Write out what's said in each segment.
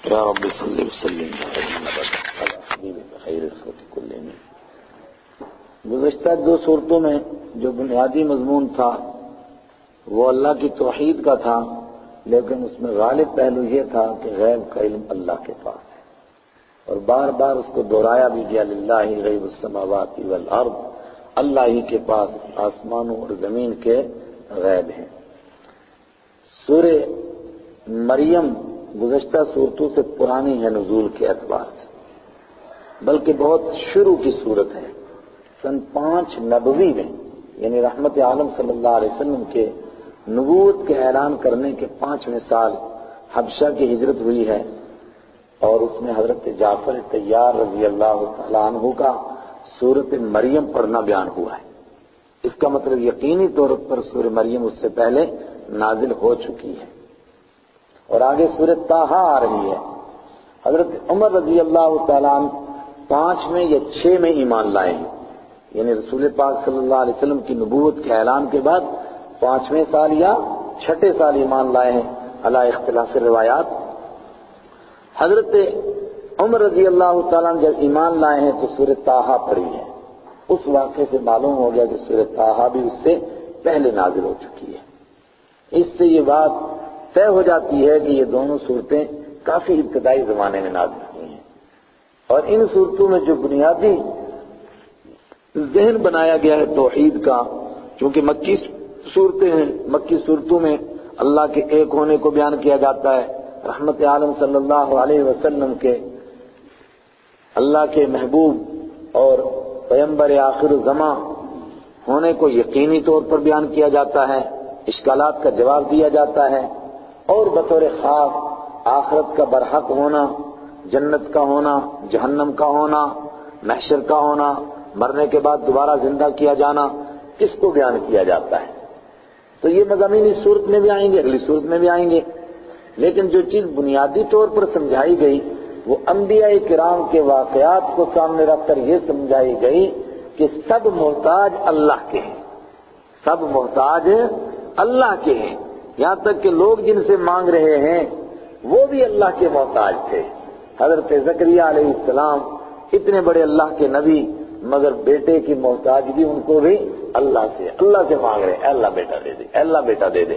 یا رب صلی وسلم علی حبیبک خیر الخلق کلہم۔ گزشتہ دو صورتوں میں جو بنیادی مضمون تھا وہ اللہ کی توحید کا تھا، لیکن اس میں غالب پہلو یہ تھا کہ غیب کا علم اللہ کے پاس ہے، اور بار بار اس کو دہرایا بھی گیا، للہ غیب السماوات والارض، اللہ ہی کے پاس آسمانوں اور زمین کے غیب ہیں۔ سورہ مریم گزشتہ صورتوں سے پرانی ہے نزول کے اعتبار سے، بلکہ بہت شروع کی صورت ہے۔ سن 5 نبوی میں، یعنی رحمت عالم صلی اللہ علیہ وسلم کے نبوت کے اعلان کرنے کے 5ویں سال حبشہ کی ہجرت ہوئی ہے، اور اس میں حضرت جعفر طیار رضی اللہ تعالیٰ عنہ کا سورۃ مریم پڑھنا بیان ہوا ہے۔ اس کا مطلب یقینی طور پر سورہ مریم اس سے پہلے نازل ہو چکی ہے، اور آگے سورۃ طٰہٰ آ رہی ہے۔ حضرت عمر رضی اللہ تعالیٰ عنہ 5 میں یا 6 میں ایمان لائے ہیں، یعنی رسول پاک صلی اللہ علیہ وسلم کی نبوت کے اعلان کے بعد 5ویں سال یا 6 سال ایمان لائے ہیں، علی اختلاف روایات۔ حضرت عمر رضی اللہ تعالیٰ عنہ جب ایمان لائے ہیں تو سورۃ طٰہٰ پڑھی ہے۔ اس واقعے سے معلوم ہو گیا کہ سورۃ طٰہٰ بھی اس سے پہلے نازل ہو چکی ہے۔ اس سے یہ بات طے ہو جاتی ہے کہ یہ دونوں صورتیں کافی ابتدائی زمانے میں نازل ہوئی ہیں، اور ان صورتوں میں جو بنیادی ذہن بنایا گیا ہے توحید کا، چونکہ مکی صورتیں ہیں، مکی صورتوں میں اللہ کے ایک ہونے کو بیان کیا جاتا ہے، رحمت عالم صلی اللہ علیہ وسلم کے اللہ کے محبوب اور پیغمبر آخر زمان ہونے کو یقینی طور پر بیان کیا جاتا ہے، اشکالات کا جواب دیا جاتا ہے، اور بطور خاص آخرت کا برحق ہونا، جنت کا ہونا، جہنم کا ہونا، محشر کا ہونا، مرنے کے بعد دوبارہ زندہ کیا جانا، اس کو بیان کیا جاتا ہے۔ تو یہ مضامین اس صورت میں بھی آئیں گے، اگلی صورت میں بھی آئیں گے، لیکن جو چیز بنیادی طور پر سمجھائی گئی وہ انبیاء کرام کے واقعات کو سامنے رکھ کر یہ سمجھائی گئی کہ سب محتاج اللہ کے ہیں، سب محتاج اللہ کے ہیں، یہاں تک کہ لوگ جن سے مانگ رہے ہیں وہ بھی اللہ کے محتاج تھے۔ حضرت زکریا علیہ السلام اتنے بڑے اللہ کے نبی، مگر بیٹے کی محتاجگی ان کو بھی اللہ سے مانگ رہے ہیں، اے اللہ بیٹا دے دے، اے اللہ بیٹا دے دے،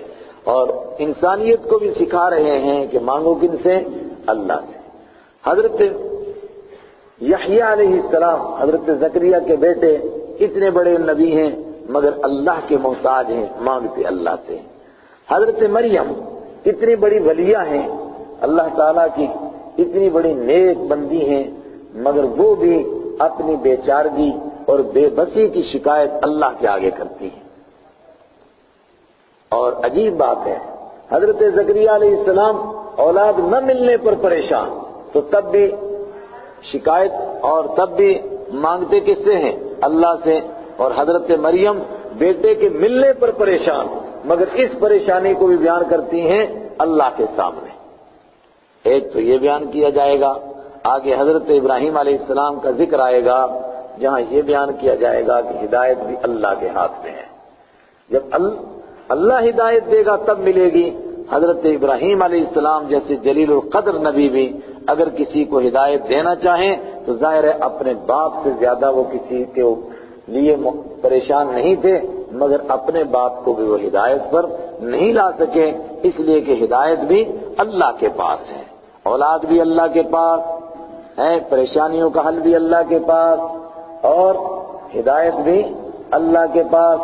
اور انسانیت کو بھی سکھا رہے ہیں کہ مانگو کن سے؟ اللہ سے۔ حضرت یحییٰ علیہ السلام، حضرت زکریا کے بیٹے، اتنے بڑے نبی ہیں مگر اللہ کے محتاج ہیں، مانگتے اللہ سے۔ حضرت مریم اتنی بڑی ولیہ ہیں، اللہ تعالیٰ کی اتنی بڑی نیک بندی ہیں، مگر وہ بھی اپنی بے چارگی اور بے بسی کی شکایت اللہ کے آگے کرتی ہیں۔ اور عجیب بات ہے، حضرت زکریا علیہ السلام اولاد نہ ملنے پر پریشان، تو تب بھی شکایت اور تب بھی مانگتے کس سے ہیں؟ اللہ سے۔ اور حضرت مریم بیٹے کے ملنے پر پریشان، مگر اس پریشانی کو بھی بیان کرتی ہیں اللہ کے سامنے۔ ایک تو یہ بیان کیا جائے گا، آگے حضرت ابراہیم علیہ السلام کا ذکر آئے گا، جہاں یہ بیان کیا جائے گا کہ ہدایت بھی اللہ کے ہاتھ میں ہے، جب اللہ ہدایت دے گا تب ملے گی۔ حضرت ابراہیم علیہ السلام جیسے جلیل القدر نبی بھی اگر کسی کو ہدایت دینا چاہیں تو ظاہر ہے اپنے باپ سے زیادہ وہ کسی کے لیے پریشان نہیں تھے، مگر اپنے باپ کو بھی وہ ہدایت پر نہیں لا سکے، اس لیے کہ ہدایت بھی اللہ کے پاس ہے، اولاد بھی اللہ کے پاس ہے، پریشانیوں کا حل بھی اللہ کے پاس، اور ہدایت بھی اللہ کے پاس۔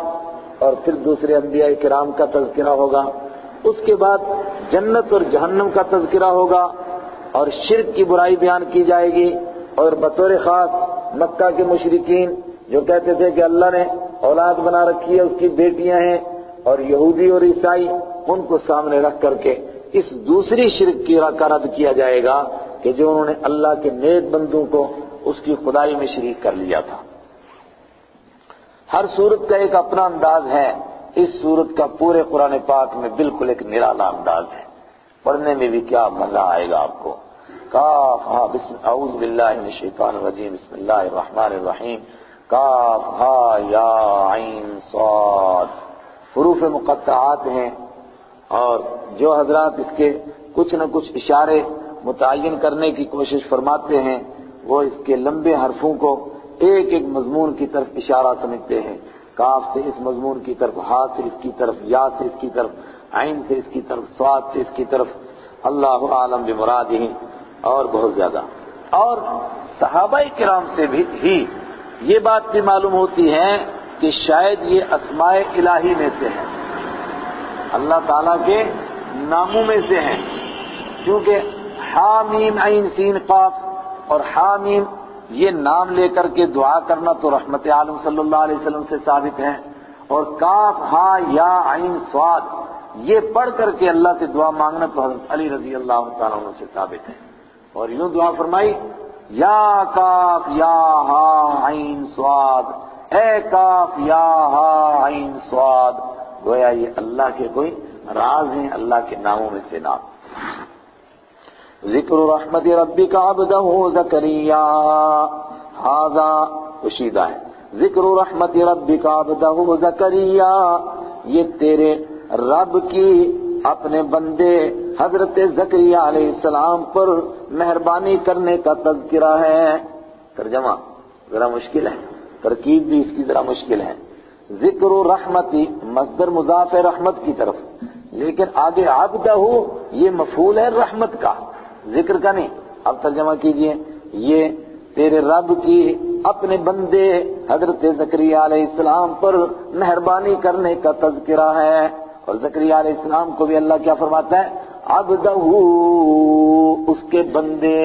اور پھر دوسرے انبیاء کرام کا تذکرہ ہوگا، اس کے بعد جنت اور جہنم کا تذکرہ ہوگا، اور شرک کی برائی بیان کی جائے گی، اور بطور خاص مکہ کے مشرکین جو کہتے تھے کہ اللہ نے اولاد بنا رکھی ہے، اس کی بیٹیاں ہیں، اور یہودی اور عیسائی، ان کو سامنے رکھ کر کے اس دوسری شرک کا رد کیا جائے گا کہ جو انہوں نے اللہ کے نیک بندوں کو اس کی خدائی میں شریک کر لیا تھا۔ ہر صورت کا ایک اپنا انداز ہے، اس صورت کا پورے قرآن پاک میں بالکل ایک نرالا انداز ہے، پڑھنے میں بھی کیا مزہ آئے گا آپ کو۔ کاف ہا اعوذ باللہ من الشیطان الرجیم، بسم اللہ الرحمن الرحیم، کاف ہا یا عین صاد، حروف مقطعات ہیں، اور جو حضرات اس کے کچھ نہ کچھ اشارے متعین کرنے کی کوشش فرماتے ہیں وہ اس کے لمبے حرفوں کو ایک ایک مضمون کی طرف اشارہ سمجھتے ہیں، کاف سے اس مضمون کی طرف، ہا سے اس کی طرف، یا سے اس کی طرف، عین سے اس کی طرف، صاد سے اس کی طرف، اللہ عالم بمرادہ، اور بہت زیادہ۔ اور صحابہ کرام سے بھی یہ بات بھی معلوم ہوتی ہے کہ شاید یہ اسماء الہی میں سے ہیں، اللہ تعالیٰ کے ناموں میں سے ہیں، کیونکہ حامیم عین سین قاف اور حامیم یہ نام لے کر کے دعا کرنا تو رحمت عالم صلی اللہ علیہ وسلم سے ثابت ہے، اور کاف ہا یا عین صاد یہ پڑھ کر کے اللہ سے دعا مانگنا تو حضرت علی رضی اللہ تعالیٰ عنہ سے ثابت ہے۔ اور یوں دعا فرمائی، یا کاف یا ہا عین صاد، اے کاف یا ہا عین صاد، گویا یہ اللہ کے کوئی راز ہیں، اللہ کے ناموں میں سے نام۔ ذکر رحمت ربک عبدہ زکریا، ھذا کشیدہ ہے، ذکر رحمت ربک عبدہ زکریا، یہ تیرے رب کی اپنے بندے حضرت زکریا علیہ السلام پر مہربانی کرنے کا تذکرہ ہے۔ ترجمہ ذرا مشکل ہے، ترکیب بھی اس کی ذرا مشکل ہے۔ ذکر رحمتی مصدر مضاف ہے رحمت کی طرف، لیکن آگے عبدہ یہ مفعول ہے رحمت کا، ذکر کا نہیں۔ اب ترجمہ کیجئے، یہ تیرے رب کی اپنے بندے حضرت زکریا علیہ السلام پر مہربانی کرنے کا تذکرہ ہے۔ اور زکریا علیہ السلام کو بھی اللہ کیا فرماتا ہے؟ عبدہ، اس کے بندے،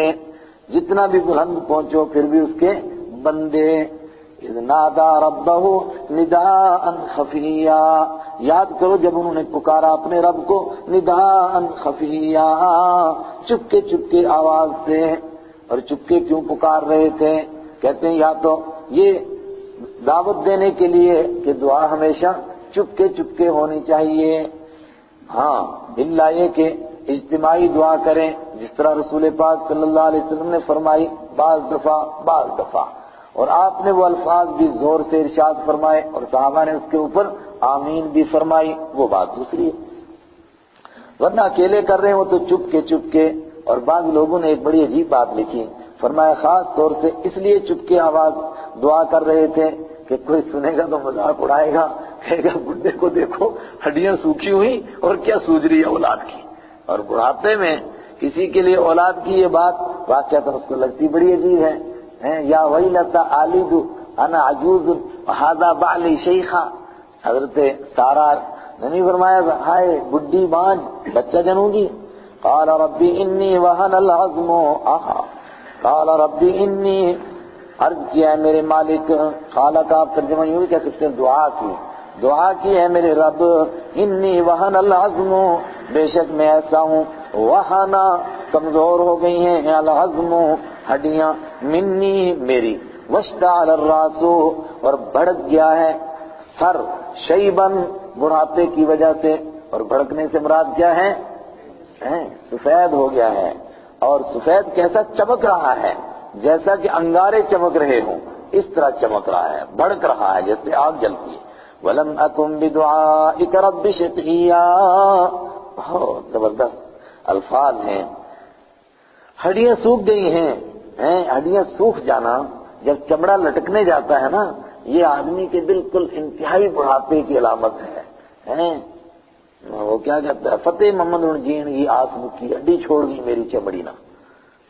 جتنا بھی بلند پہنچو پھر بھی اس کے بندے۔ اذ نادى ربه نداء خفیا، یاد کرو جب انہوں نے پکارا اپنے رب کو نداء خفیا، چپکے چپکے آواز سے۔ اور چپکے کیوں پکار رہے تھے؟ کہتے ہیں یا تو یہ دعوت دینے کے لیے کہ دعا ہمیشہ چپکے چپکے ہونی چاہیے، ہاں الا یہ کہ اجتماعی دعا کریں جس طرح رسول پاک صلی اللہ علیہ وسلم نے فرمائی، بعض دفعہ، اور آپ نے وہ الفاظ بھی زور سے ارشاد فرمائے اور صحابہ نے اس کے اوپر آمین بھی فرمائی، وہ بات دوسری ہے۔ ورنہ اکیلے کر رہے ہیں وہ تو چپ کے۔ اور بعض لوگوں نے ایک بڑی عجیب بات لکھی، فرمایا خاص طور سے اس لیے چپ کے آواز دعا کر رہے تھے کہ کوئی سنے گا تو مذاق اڑائے گا، کہے گا بڈھے کو دیکھو ہڈیاں سوکھی ہوئی اور کیا سوج رہی ہے اولاد کی۔ اور بڑھاپے میں کسی کے لیے اولاد کی یہ بات واقعہ اس کو لگتی بڑی عجیب ہے۔ یا ویلتا آلد انا عجوز وہذا بعلی شیخا، حضرت سارہ نے نہیں فرمایا ہائے بڈھی بانج بچہ جنوں گی؟ قال ربی انی وہن العظم قال ربی انی، عرض کیا ہے میرے مالک، قال کا آپ ترجمہ یوں بھی کہہ سکتے ہیں دعا کی ہے میرے رب، انی وہن العظم، بے شک میں ایسا ہوں، وہنا کمزور ہو گئی ہیں، العظم ہڈیاں، منی میری، واشتعل الراس اور بھڑک گیا ہے سر، شیبن بڑھاپے کی وجہ سے، اور بھڑکنے سے مراد کیا ہے؟ سفید ہو گیا ہے، اور سفید کیسا چمک رہا ہے؟ جیسا کہ انگارے چمک رہے ہوں اس طرح چمک رہا ہے، بھڑک رہا ہے جیسے آگ جلتی ہے۔ وَلَمْ أَكُنْ بِدُعَائِكَ رَبِّ شَقِيًّا، بہت زبردست الفاظ ہیں۔ ہڈیاں سوکھ گئی ہیں، ہڈیاں سوکھ جانا جب چمڑا لٹکنے جاتا ہے نا، یہ آدمی کے بالکل انتہائی بڑھاپے کی علامت ہے۔ وہ کیا کہتا ہے، فتح محمد جین کی آس مکی، ہڈی چھوڑ گئی میری چمڑی نہ،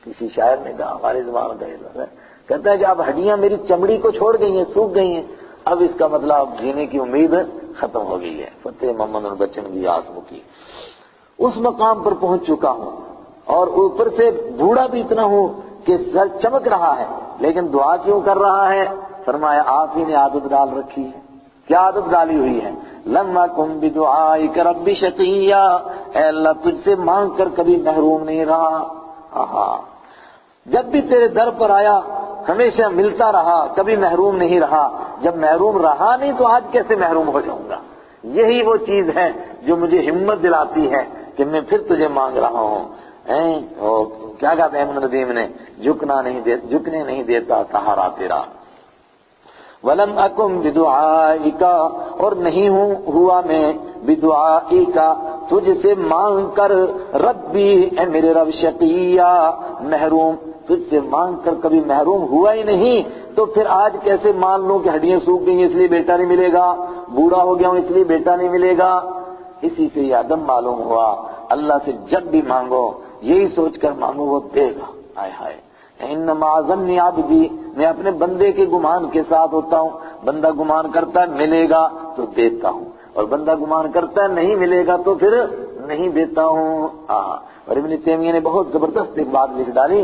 کسی شاعر نے کہا، ہمارے زبان کا ہے، کہتا ہے کہ اب ہڈیاں میری چمڑی کو چھوڑ گئی ہیں، سوکھ گئی ہیں، اب اس کا مطلب اب جینے کی امید ختم ہو گئی ہے۔ فتح محمد بچن کی آس مکی، اس مقام پر پہنچ چکا ہوں، اور اوپر سے بوڑھا بھی اتنا ہوں کہ سر چمک رہا ہے، لیکن دعا کیوں کر رہا ہے؟ فرمایا آپ ہی نے عادت ڈال رکھی ہے۔ کیا عادت ڈالی ہوئی ہے؟ لَمْ أَكُنْ بِدُعَائِكَ رَبِّ شَقِيًّا، اے اللہ تجھ سے مانگ کر کبھی محروم نہیں رہا۔ جب بھی تیرے در پر آیا ہمیشہ ملتا رہا، کبھی محروم نہیں رہا، جب محروم رہا نہیں تو آج کیسے محروم ہو جاؤں گا؟ یہی وہ چیز ہے جو مجھے ہمت دلاتی ہے کہ میں پھر تجھے مانگ رہا ہوں۔ کیا کہا احمد ندیم نے، جھکنے نہیں دیتا سہارا تیرا۔ وَلَمْ أَكُنْ بِدُعَائِكَ، اور نہیں ہوا میں بدعائِكَ تجھ سے مانگ کر ربی اے میرے رب شقیہ محروم، تجھ سے مانگ کر کبھی محروم ہوا ہی نہیں، تو پھر آج کیسے مان لوں کہ ہڈیاں سوکھ گئی اس لیے بیٹا نہیں ملے گا، بوڑھا ہو گیا ہوں اس لیے بیٹا نہیں ملے گا؟ اسی سے یہ عدم معلوم ہوا اللہ سے جب بھی مانگو یہی سوچ کر مانگو وہ دے گا۔ ہائے ہائے، انما ظنی عبدی، میں اپنے بندے کے گمان کے ساتھ ہوتا ہوں، بندہ گمان کرتا ہے ملے گا تو دیتا ہوں، اور بندہ گمان کرتا ہے نہیں ملے گا تو پھر نہیں دیتا ہوں۔ اور ابن تیمیہ نے بہت زبردست ایک بات لکھ ڈالی،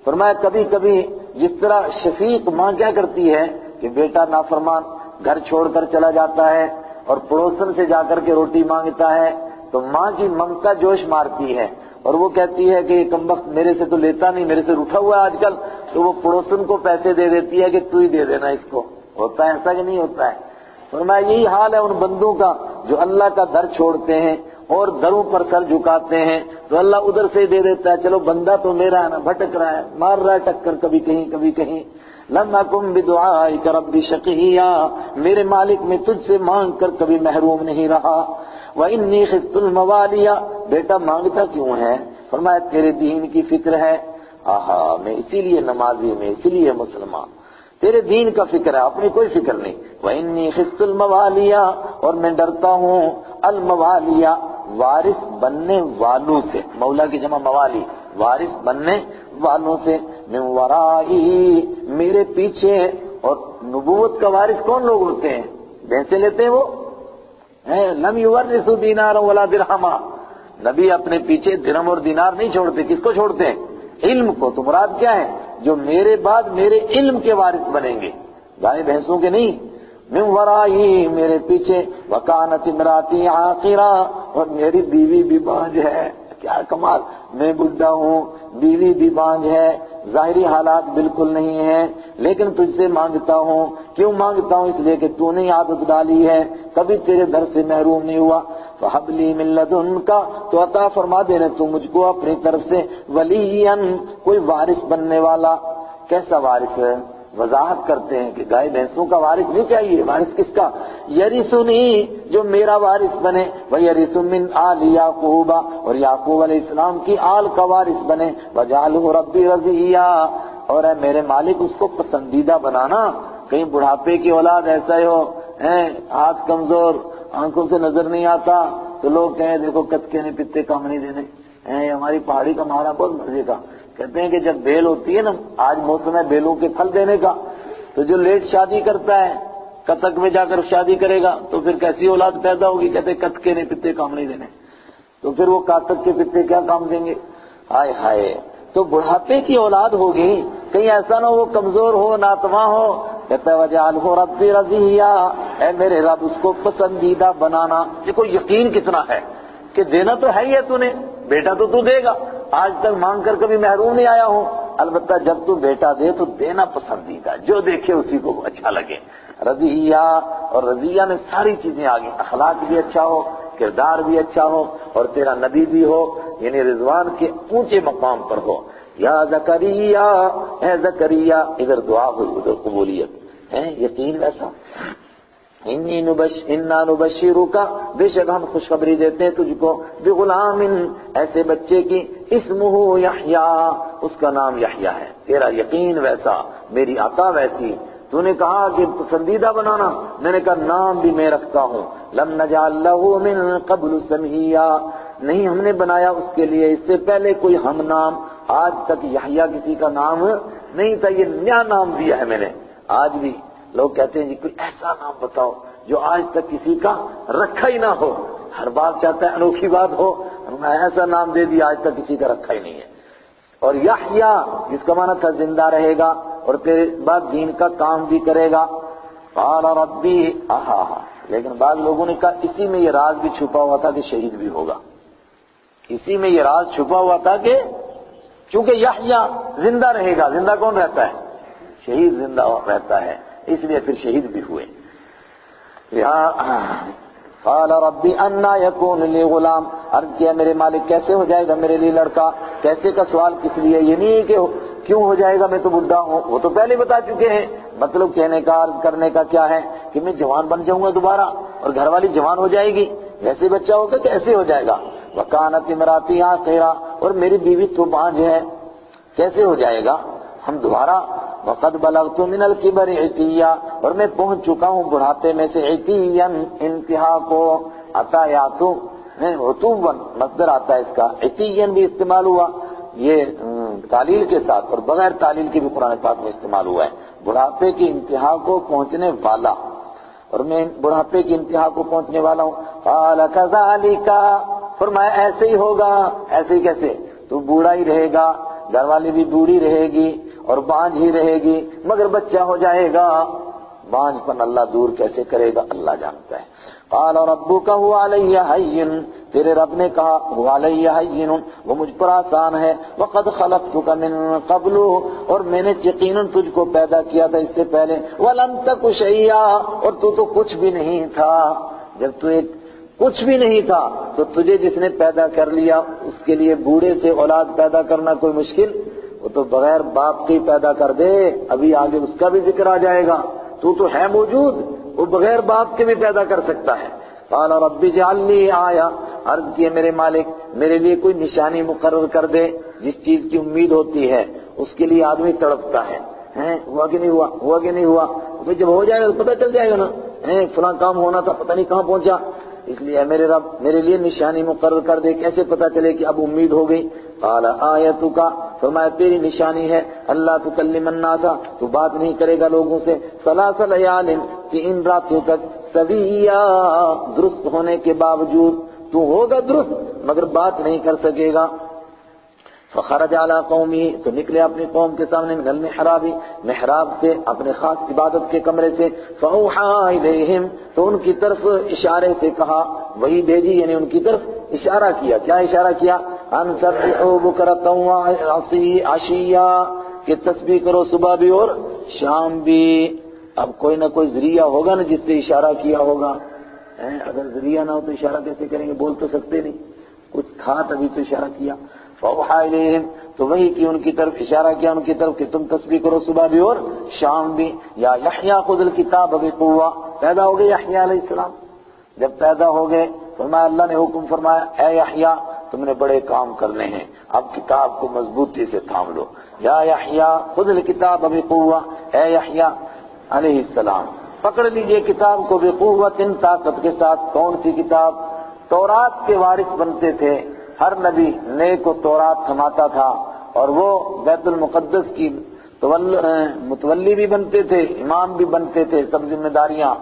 فرمایا کبھی کبھی جس طرح شفیق ماں کیا کرتی ہے کہ بیٹا نافرمان گھر چھوڑ کر چلا جاتا ہے اور پڑوسن سے جا کر کے روٹی مانگتا ہے، تو ماں کی ممتا جوش مارتی ہے اور وہ کہتی ہے کہ یہ کمبخت میرے سے تو لیتا نہیں، میرے سے روٹھا ہوا ہے آج کل، تو وہ پڑوسن کو پیسے دے دیتی ہے کہ تو ہی دے دینا اس کو۔ ہوتا ہے ایسا کہ نہیں ہوتا ہے؟ فرمایا یہی حال ہے ان بندوں کا جو اللہ کا در چھوڑتے ہیں اور دروں پر سر جھکاتے ہیں، تو اللہ ادھر سے دے دیتا ہے، چلو بندہ تو میرا ہے نا، بھٹک رہا ہے، مار رہا ہے ٹکر کبھی کہیں کبھی کہیں۔ لم اکن بدعائک رب شقیا، میرے مالک میں تجھ سے مانگ کر کبھی محروم نہیں رہا۔ وانی خفت الموالیہ، بیٹا مانگتا کیوں ہے؟ فرمایا تیرے دین کی فکر ہے۔ میں اسی لیے نمازی، میں اسی لیے مسلمان، تیرے دین کا فکر ہے، اپنی کوئی فکر نہیں۔ وانی خفت الموالیہ، اور میں ڈرتا ہوں الموالیہ وارث بننے والوں سے، مولا کی جمع موالی، وارث بننے والوں سے، من ورائی میرے پیچھے۔ اور نبوت کا وارث کون لوگ ہوتے ہیں؟ بھینسیں لیتے ہیں وہ، لم یورثوا دینارا ولا درہما، نبی اپنے پیچھے درہم اور دینار نہیں چھوڑتے، کس کو چھوڑتے ہیں؟ علم کو۔ تو مراد کیا ہے؟ جو میرے بعد میرے علم کے وارث بنیں گے، گائے بھینسوں کے نہیں۔ من ورائی میرے پیچھے، وکانت امراتی عاقرا، اور میری بیوی بھی بانجھ ہے۔ کیا کمال، میں بڈھا ہوں، بیوی بھی بانجھ ہے، ظاہری حالات بالکل نہیں ہیں، لیکن تجھ سے مانگتا ہوں۔ کیوں مانگتا ہوں؟ اس لیے کہ تو نے عادت ڈالی ہے، کبھی تیرے در سے محروم نہیں ہوا۔ فَهَبْ لِي مِن لَّدُنْكَ، تو عطا فرما دینا تو مجھ کو اپنی طرف سے، وَلِيًّا کوئی وارث بننے والا۔ کیسا وارث ہے؟ وضاحت کرتے ہیں کہ گائے بھینسوں کا وارث نہیں چاہیے، وارث کس کا؟ یرثنی، جو میرا وارث بنے، وَيَرِثُ مِنْ آلِ یعقوب، اور یعقوب علیہ السلام کی آل کا وارث بنے، وَجَعَلْهُ رَبِّی رَضِیًّا، اور اے میرے مالک اس کو پسندیدہ بنانا۔ کہیں بڑھاپے کی اولاد ایسا ہی ہو، ہاتھ کمزور، آنکھوں سے نظر نہیں آتا، تو لوگ کہیں دیکھو کتکے نے پتے کام نہیں دینے، ہماری پہاڑی کا مہارا بہت مزے کا۔ کہتے ہیں کہ جب بیل ہوتی ہے نا، آج موسم ہے بیلوں کے پھل دینے کا، تو جو لیٹ شادی کرتا ہے، کتک میں جا کر شادی کرے گا تو پھر کیسی اولاد پیدا ہوگی؟ کہتے ہیں کتکے نے پتے کام نہیں دینے، تو پھر وہ کاتک کے پتے کیا کام دیں گے؟ ہائے ہائے، تو بڑھاپے کی اولاد ہوگی، کہیں ایسا نہ ہو وہ کمزور ہو، ناتواں ہو۔ کہتا ہے وَجَعَلْهُ رَبِّی رَضِیًّا، اے میرے رب اس کو پسندیدہ بنانا۔ دیکھو یقین کتنا ہے کہ دینا تو ہے ہی ہے، تو نے بیٹا تو دے گا، آج تک مانگ کر کبھی محروم نہیں آیا ہوں، البتہ جب تو بیٹا دے تو دینا پسندیدہ، جو دیکھے اسی کو اچھا لگے۔ رضیہ، اور رضیہ میں ساری چیزیں آ گئی، اخلاق بھی اچھا ہو، کردار بھی اچھا ہو، اور تیرا نبی بھی ہو، یعنی رضوان کے اونچے مقام پر ہو۔ یا زکریا، اے زکریا، ادھر دعا ہوئی ادھر قبولیت ہے، یقین ویسا۔ انا نبشرک، بے شک ہم خوشخبری دیتے ہیں تجھ کو، بغلام، ایسے بچے کی، اسمہ یحییٰ، اس کا نام یحییٰ ہے۔ تیرا یقین ویسا، میری عطا ویسی۔ تو نے کہا کہ پسندیدہ بنانا، میں نے کہا نام بھی میں رکھتا ہوں۔ لم نجعل له من قبل سمیا، نہیں ہم نے بنایا اس کے لیے اس سے پہلے کوئی ہم نام، آج تک یحییٰ کسی کا نام نہیں تھا، یہ نیا نام دیا ہے میں نے۔ آج بھی لوگ کہتے ہیں جی کوئی ایسا نام بتاؤ جو آج تک کسی کا رکھا ہی نہ ہو، ہر بات چاہتا ہے انوکھی بات ہو، ایسا نام دے دیا آج تک کسی کا رکھا ہی نہیں ہے۔ اور یحییٰ جس کا معنی تھا زندہ رہے گا اور تیرے بعد دین کا کام بھی کرے گا۔ قال ربی، لیکن بعض لوگوں نے کہا اسی میں یہ راز بھی چھپا ہوا تھا کہ شہید بھی ہوگا، اسی میں یہ راز چھپا ہوا تھا کہ چونکہ یحییٰ زندہ رہے گا، زندہ کون رہتا ہے؟ شہید زندہ رہتا ہے، اس لیے پھر شہید بھی ہوئے۔ قال ربی انا یکون لی غلام، عرض کیا میرے مالک کیسے ہو جائے گا میرے لیے لڑکا؟ کیسے کا سوال کس لیے؟ یہ نہیں ہے کہ کیوں ہو جائے گا، میں تو بڈھا ہوں، وہ تو پہلے بتا چکے ہیں۔ مطلب کہنے کا عرض کرنے کا کیا ہے کہ میں جوان بن جاؤں گا دوبارہ اور گھر والی جوان ہو جائے گی، ویسے بچہ ہوگا تو ایسے ہو جائے گا. وکانت امراتی عاقرا، اور میری بیوی تو بانجھ ہے، کیسے ہو جائے گا؟ ہم دوبارہ وقد بلغت من الكبر عتیا، اور میں پہنچ چکا ہوں بڑھاپے میں سے عتیا انتہا کو. عطا یاتو عتوا مصدر آتا ہے اس کا، عتیا بھی استعمال ہوا یہ تعلیل کے ساتھ، اور بغیر تعلیل کے بھی قرآن پاک میں استعمال ہوا ہے. بڑھاپے کی انتہا کو پہنچنے والا، اور میں بڑھاپے کی انتہا کو پہنچنے والا ہوں. قال كذلك، فرمایا ایسے ہی ہوگا. ایسے ہی کیسے؟ تو بوڑھا ہی رہے گا، گھر والی بھی بوڑھی رہے گی اور بانجھ ہی رہے گی، مگر بچہ ہو جائے گا. بانجھ پن اللہ دور کیسے کرے گا اللہ جانتا ہے. قال ربك هو علي هين، تیرے رب نے کہا هو علي هين، وہ مجھ پر آسان ہے. وقد خلقتك من قبل، اور میں نے یقیناً تجھ کو پیدا کیا تھا اس سے پہلے. ولم تك شيئا، اور تو کچھ بھی نہیں تھا. جب تو ایک کچھ بھی نہیں تھا تو تجھے جس نے پیدا کر لیا اس کے لیے بوڑھے سے اولاد پیدا کرنا کوئی مشکل؟ وہ تو بغیر باپ کے پیدا کر دے، ابھی آگے اس کا بھی ذکر آ جائے گا. تو ہے موجود، وہ بغیر باپ کے بھی پیدا کر سکتا ہے. قال رب اجعل لي آیہ، عرض کیے میرے مالک میرے لیے کوئی نشانی مقرر کر دے. جس چیز کی امید ہوتی ہے اس کے لیے آدمی تڑپتا ہے. ہوا کہ نہیں ہوا، ہوا کہ نہیں ہوا، جب ہو جائے گا تو پتہ چل جائے گا نا. فلاں کام ہونا تھا پتہ نہیں کہاں پہنچا. اس لیے میرے رب میرے لیے نشانی مقرر کر دے، کیسے پتہ چلے کہ اب امید ہو گئی. قال آیتک، فرمایا تیری نشانی ہے اللہ تکلم الناس، تو بات نہیں کرے گا لوگوں سے. ثلاث لیال، 3 راتوں تک. سویا، درست ہونے کے باوجود تو ہوگا درست مگر بات نہیں کر سکے گا. فخرج على قومه، تو نکلے اپنی قوم کے سامنے. من المحراب، محراب سے اپنے خاص عبادت کے کمرے سے. فاوحى الیہم، تو ان کی طرف اشارے سے کہا، وہی بھیجی یعنی ان کی طرف اشارہ کیا. کیا اشارہ کیا؟ ان سبحوا بکرۃ وعشیا، کہ تسبیح کرو صبح بھی اور شام بھی. اب کوئی نہ کوئی ذریعہ ہوگا نا جس سے اشارہ کیا ہوگا. اگر ذریعہ نہ ہو تو اشارہ کیسے کریں گے؟ بول تو سکتے نہیں، کچھ تھا تبھی تو اشارہ کیا. فاوحى الیہم، تو وہی کی ان کی طرف اشارہ کیا ان کی طرف کہ تم تسبیح کرو صبح بھی اور شام بھی. یا یحییٰ خذ الکتاب بقوہ، پیدا ہو گئے یحییٰ علیہ السلام. جب پیدا ہو گئے فرمایا اللہ نے حکم فرمایا اے یحییٰ تم نے بڑے کام کرنے ہیں، اب کتاب کو مضبوطی سے تھام لو. یا یحییٰ خذ الکتاب بقوہ، اے یحییٰ علیہ السلام پکڑ لیجئے کتاب کو بقوۃ، طاقت کے ساتھ. کون سی کتاب؟ تورات کے وارث بنتے تھے. ہر نبی نیک و تورات تھماتا تھا اور وہ بیت المقدس کی متولی بھی بنتے تھے، امام بھی بنتے تھے، سب ذمہ داریاں.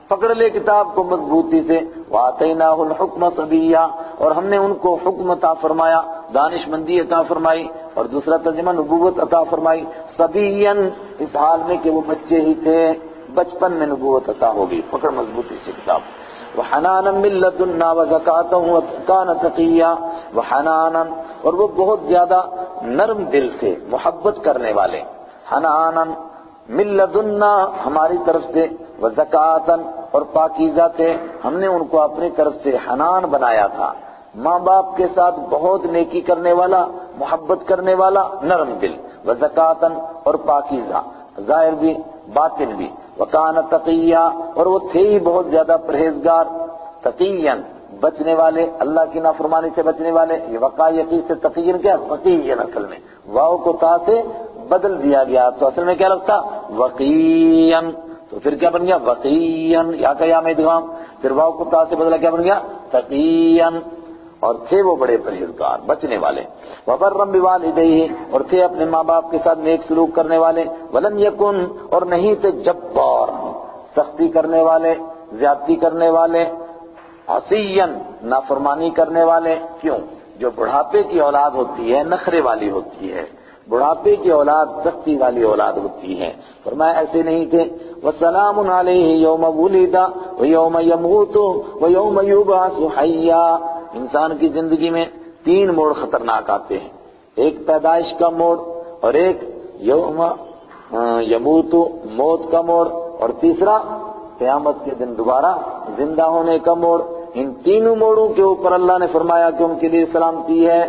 پکڑ لے کتاب کو مضبوطی سے. وَآتَيْنَاهُ الْحُكْمَ صَبِيًّا، اور ہم نے ان کو حکم عطا فرمایا، دانش مندی عطا فرمائی، اور دوسرا ترجمہ نبوت عطا فرمائی. صبیًّا، اس حال میں کہ وہ بچے ہی تھے، بچپن میں نبوت عطا ہوگی. پکڑ مضبوطی سے کتاب. وحنانا من لدنا وزکاتا وکان تقیا، وحنانا، اور وہ بہت زیادہ نرم دل تھے، محبت کرنے والے. حنانا من لدنا، ہماری طرف سے، وزکاتا، اور پاکیزہ تھے، ہم نے ان کو اپنی طرف سے حنان بنایا تھا. ماں باپ کے ساتھ بہت نیکی کرنے والا، محبت کرنے والا، نرم دل. وزکاتا، اور پاکیزہ، ظاہر بھی باطن بھی. وکان تقیا، اور وہ تھے ہی بہت زیادہ پرہیزگار. تقیاً، بچنے والے، اللہ کی نافرمانی سے بچنے والے. یہ وقایتی سے تقیاً کیا؟ وقیاً اصل میں واو کو تا سے بدل دیا گیا تو اصل میں کیا لفظ تھا؟ وقیاً. تو پھر کیا بن گیا؟ وقیاً، یا کا یا میں ادغام، پھر واو کو تا سے بدلا کیا بن گیا؟ تقیاً. اور تھے وہ بڑے پرہیزگار، بچنے والے. وَبَرًّا بِوَالِدَيْهِ، اور تھے اپنے ماں باپ کے ساتھ نیک سلوک کرنے والے. وَلَمْ يَكُنْ، اور نہیں تھے جبار، سختی کرنے والے، زیادتی کرنے والے. عصیًّا، نافرمانی کرنے والے. کیوں؟ جو بڑھاپے کی اولاد ہوتی ہے نخرے والی ہوتی ہے، بڑھاپے کی اولاد سختی والی اولاد ہوتی ہے. فرمایا ایسے نہیں تھے. وَسَلَامٌ عَلَيْهِ يَوْمَ وُلِدَ وَيَوْمَ يَمُوتُ وَيَوْمَ يُبْعَثُ حَيًّا. انسان کی زندگی میں 3 موڑ خطرناک آتے ہیں، ایک پیدائش کا موڑ، اور ایک یوم یموت، موت کا موڑ، اور تیسرا قیامت کے دن دوبارہ زندہ ہونے کا موڑ. ان تینوں موڑوں کے اوپر اللہ نے فرمایا کہ ان کے لیے سلامتی ہے.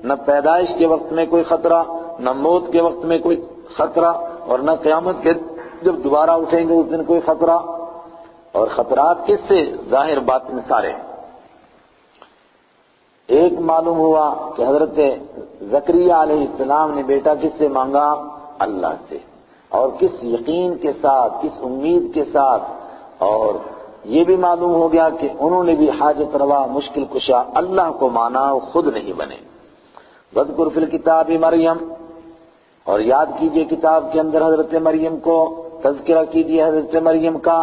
نہ پیدائش کے وقت میں کوئی خطرہ، نہ موت کے وقت میں کوئی خطرہ، اور نہ قیامت کے جب دوبارہ اٹھیں گے اس دن کوئی خطرہ. اور خطرات کس سے؟ ظاہر باطن سارے. ایک معلوم ہوا کہ حضرت زکریا علیہ السلام نے بیٹا کس سے مانگا؟ اللہ سے، اور کس یقین کے ساتھ، کس امید کے ساتھ، اور یہ بھی معلوم ہو گیا کہ انہوں نے بھی حاجت روا مشکل کشا اللہ کو مانا، وہ خود نہیں بنے۔ وَاذْكُرْ فِي الْكِتَابِ مریم، اور یاد کیجئے کتاب کے اندر حضرت مریم کو، تذکرہ کیجئے حضرت مریم کا،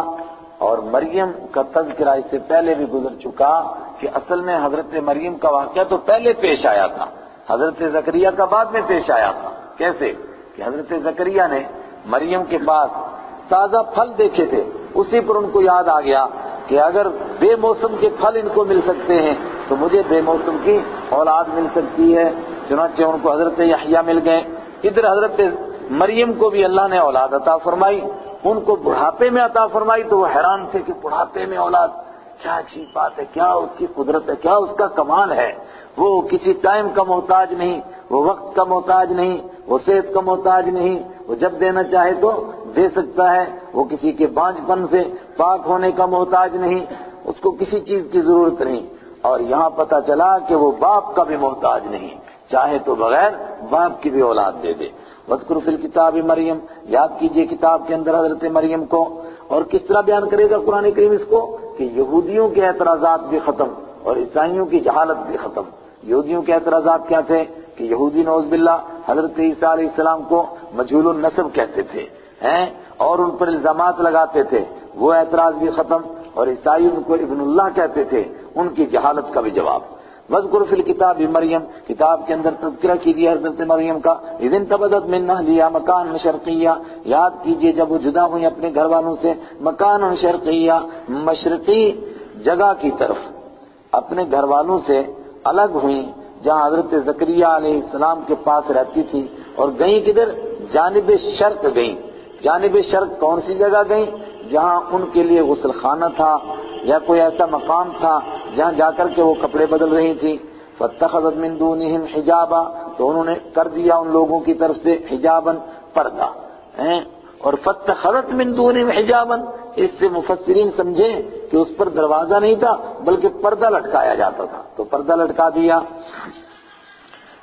اور مریم کا تذکرہ اس سے پہلے بھی گزر چکا کہ اصل میں حضرت مریم کا واقعہ تو پہلے پیش آیا تھا، حضرت زکریا کا بعد میں پیش آیا تھا۔ کیسے کہ حضرت زکریا نے مریم کے پاس تازہ پھل دیکھے تھے، اسی پر ان کو یاد آ گیا کہ اگر بے موسم کے پھل ان کو مل سکتے ہیں تو مجھے بے موسم کی اولاد مل سکتی ہے، چنانچہ ان کو حضرت یحییٰ مل گئے۔ ادھر حضرت مریم کو بھی اللہ نے اولاد عطا فرمائی، ان کو بڑھاپے میں عطا فرمائی، تو وہ حیران تھے کہ بڑھاپے میں اولاد، کیا عجیب بات ہے، کیا اس کی قدرت ہے، کیا اس کا کمال ہے۔ وہ کسی ٹائم کا محتاج نہیں، وہ وقت کا محتاج نہیں، وہ صحت کا محتاج نہیں، وہ جب دینا چاہے تو دے سکتا ہے، وہ کسی کے بانجھ پن سے پاک ہونے کا محتاج نہیں، اس کو کسی چیز کی ضرورت نہیں۔ اور یہاں پتہ چلا کہ وہ باپ کا بھی محتاج نہیں، چاہے تو بغیر باپ کی بھی اولاد دے دے۔ وَاذْكُرْ فِي الْكِتَابِ مریم، یاد کیجئے کتاب کے اندر حضرت مریم کو۔ اور کس طرح بیان کرے گا قرآن کریم اس کو کہ یہودیوں کے اعتراضات بھی ختم اور عیسائیوں کی جہالت بھی ختم۔ یہودیوں کے اعتراضات کیا تھے کہ یہودی نعوذ باللہ حضرت عیسیٰ علیہ السلام کو مجہول النسب کہتے تھے اور ان پر الزامات لگاتے تھے، وہ اعتراض بھی ختم، اور عیسائی ان کو ابن اللہ کہتے تھے، ان کی جہالت کا بھی جواب۔ وَاذْكُرْ فِي الْكِتَابِ مریم، کتاب کے اندر تذکرہ کیجیے حضرت مریم کا۔ اِذِ انتبذت مِنْ أَهْلِهَا مَكَانًا شَرْقِيًّا، یاد کیجیے جب وہ جدا ہوئی اپنے گھر والوں سے، مکان شرقیہ، مشرقی جگہ کی طرف اپنے گھر والوں سے الگ ہوئیں، جہاں حضرت زکریا علیہ السلام کے پاس رہتی تھی، اور گئیں کدھر؟ جانب شرق گئیں۔ جانب شرق کون سی جگہ گئیں؟ جہاں ان کے لیے غسل خانہ تھا یا کوئی ایسا مقام تھا جہاں جا کر کے وہ کپڑے بدل رہی تھی۔ فَاتَّخَذَتْ مِن دُونِهِمْ حِجَابًا، تو انہوں نے کر دیا ان لوگوں کی طرف سے حجاباً، پردہ۔ اور فَاتَّخَذَتْ مِن دُونِهِمْ حِجَابًا، اس سے مفسرین سمجھے کہ اس پر دروازہ نہیں تھا بلکہ پردہ لٹکایا جاتا تھا، تو پردہ لٹکا دیا۔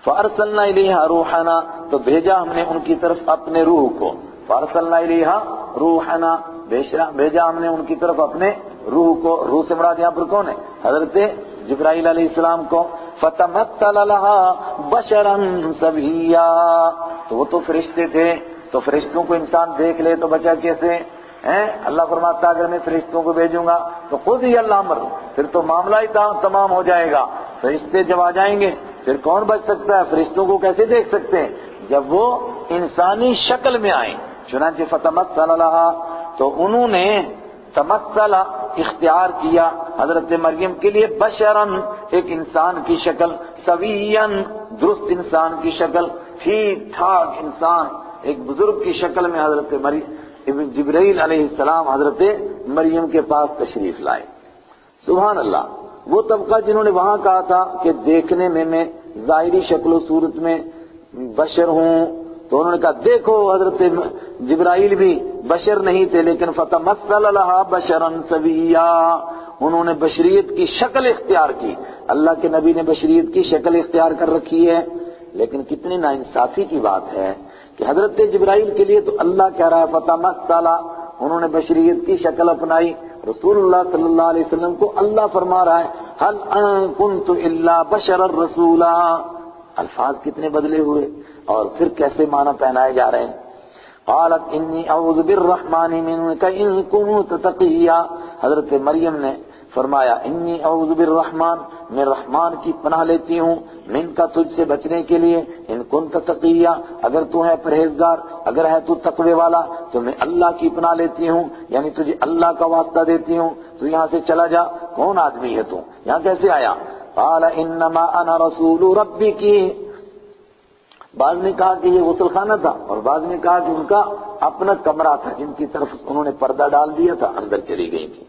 فَأَرْسَلْنَا إِلَيْهَا رُوحَنَا، تو بھیجا ہم نے ان کی طرف اپنے روح کو۔ فَأَرْسَلْنَا إِلَيْهَا رُوحَنَا، بھیجا ہم نے ان کی طرف اپنے روح کو۔ روح سے مراد یہاں پر کون ہے؟ حضرت جبرائیل علیہ السلام کو۔ فَتَمَثَّلَ لَهَا بَشَرًا سَوِيًّا، تو وہ تو فرشتے تھے، تو فرشتوں کو انسان دیکھ لے تو بچا کیسے؟ اللہ فرماتا اگر میں فرشتوں کو بھیجوں گا تو خود ہی اللہ امر، پھر تو معاملہ ہی تمام ہو جائے گا۔ فرشتے جب آ جائیں گے پھر کون بچ سکتا ہے؟ فرشتوں کو کیسے دیکھ سکتے ہیں جب وہ انسانی شکل میں آئیں؟ چنانچہ فتمثل لها، تو انہوں نے تمثل اختیار کیا حضرت مریم کے لیے بشرن، ایک انسان کی شکل، سویًا درست انسان کی شکل، ٹھیک ٹھاک انسان، ایک بزرگ کی شکل میں حضرت جبرائیل علیہ السلام حضرت مریم کے پاس تشریف لائے۔ سبحان اللہ، وہ طبقہ جنہوں نے وہاں کہا تھا کہ دیکھنے میں ظاہری شکل و صورت میں بشر ہوں، تو انہوں نے کہا دیکھو حضرت جبرائیل بھی بشر نہیں تھے، لیکن فتمثل لها بشرا سویا، انہوں نے بشریت کی شکل اختیار کی۔ اللہ کے نبی نے بشریت کی شکل اختیار کر رکھی ہے، لیکن کتنی ناانصافی کی بات ہے کہ حضرت جبرائیل کے لیے تو اللہ کہہ رہا ہے فتمثل، انہوں نے بشریت کی شکل اپنائی۔ رسول اللہ صلی اللہ علیہ وسلم کو اللہ فرما رہا ہے هل كنت الا بشرا رسولا، الفاظ کتنے بدلے ہوئے اور پھر کیسے معنی پہنائے جا رہے ہیں۔ قالت انی اعوذ بالرحمن منک ان کنت تقیا، حضرت مریم نے فرمایا انی اعوذ بالرحمن، میں رحمان کی پناہ لیتی ہوں، من کا تجھ سے بچنے کے لیے، ان کنت تقیا، اگر تو ہے پرہیزگار، اگر ہے تو تقوی والا تو میں اللہ کی پناہ لیتی ہوں، یعنی تجھے اللہ کا واسطہ دیتی ہوں، تو یہاں سے چلا جا۔ کون آدمی ہے تو یہاں کیسے آیا؟ قال انما انا رسول ربک، بعض نے کہا کہ یہ غسل خانہ تھا، اور بعض نے کہا کہ ان کا اپنا کمرہ تھا جن کی طرف انہوں نے پردہ ڈال دیا تھا، اندر چلی گئی تھی۔